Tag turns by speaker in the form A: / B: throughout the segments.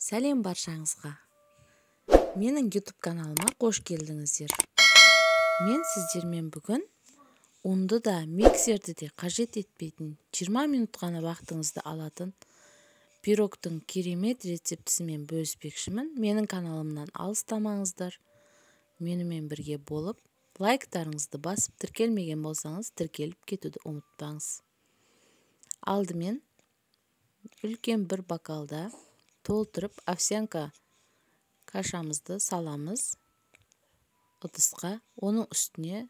A: Сәлем баршаңызға. Менің YouTube каналыма қош келдіңіздер. Мен сіздермен бүгін ұнды да, миксерді де қажет етпейтін 20 минут қана вақтыңызды алатын пирогтың керемет рецептісімен бөліспекшімін. Менің каналымнан алыстамаңыздар. Менімен бірге болып, лайктарыңызды басып, тіркелмеген болсаңыз, тіркеліп кетуді ұмытпаңыз. Алдымен үлкен бір бокалда толтырып овсянка кашамызды саламыз ыдысқа. Оның үстіне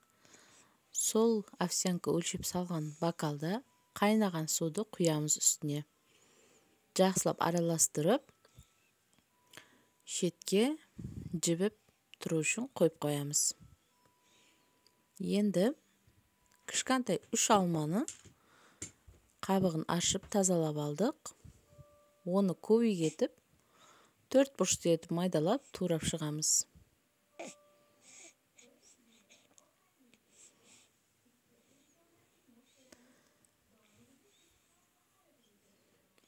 A: сол овсянка өлшеп салған бокалда қайнаған суды құямыз үстіне. Жақсылап араластырып, шетке жібіп тұру үшін қойып қоямыз. Енді кішкентай 3 алманы қабығын ашып тазалап алдық. Оны көбік етіп, 4 бұрышты етіп майдалап турап шығамыз.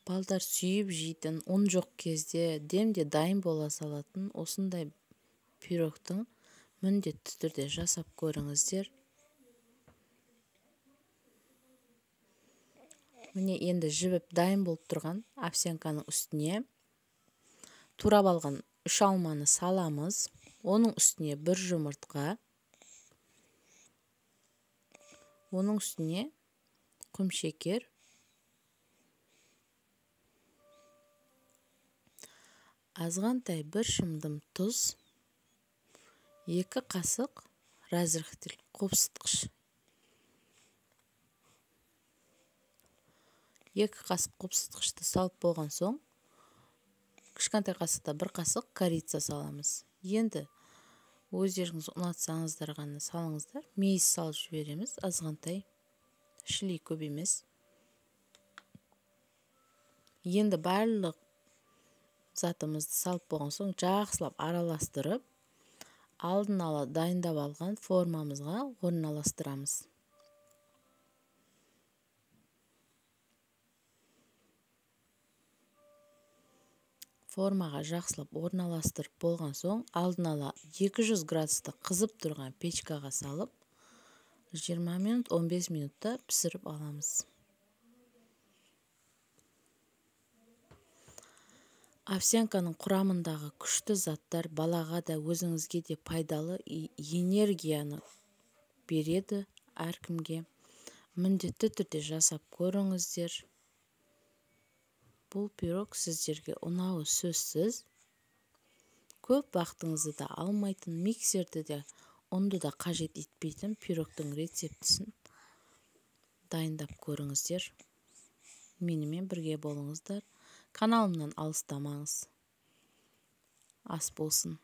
A: Балдар сүйіп жейтін, ұн жоқ кезде демде дайын бола салатын осындай пирогтың міндетті түрде жасап көріңіздер. Міне енді жібіп дайын болып тұрған овсянканың үстіне турап алған 3 алманы саламыз. Оның үстіне 1 жұмыртқа. Оның үстіне құмшекер. Азғантай 1 шымдым тұз. 2 қасық разрыхтель қопсытқыш. 2 қасық қопсытқышты салып болған соң, кішкентай қасықта 1 қасық корица саламыз. Енді өздеріңіз ұнатсаңыздар ғана салыңыздар. Мейіз салып жібереміз, азғантай, шілей көп емес. Енді барлық затымызды салып болған соң, жақсылап араластырып, алдын ала дайындап алған формамызға орналастырамыз. Формаға жақсылап орналастырып болған соң, алдын ала 200 градуста қызып тұрған печкаға салып, 20 минут, 15 минутта пісіріп аламыз. Овсянканың құрамындағы күшті заттар балаға да өзіңізге де пайдалы энергияны береді әркімге. Міндетті түрде жасап көріңіздер. Бұл пирог сіздерге ұнауы сөзсіз. Көп вақтыңызды да алмайтын, миксерді де, ұнды да қажет етпейтін пирогтың рецептісін дайындап көріңіздер. Менімен бірге болыңыздар. Каналымнан алыстамаңыз. Ас болсын.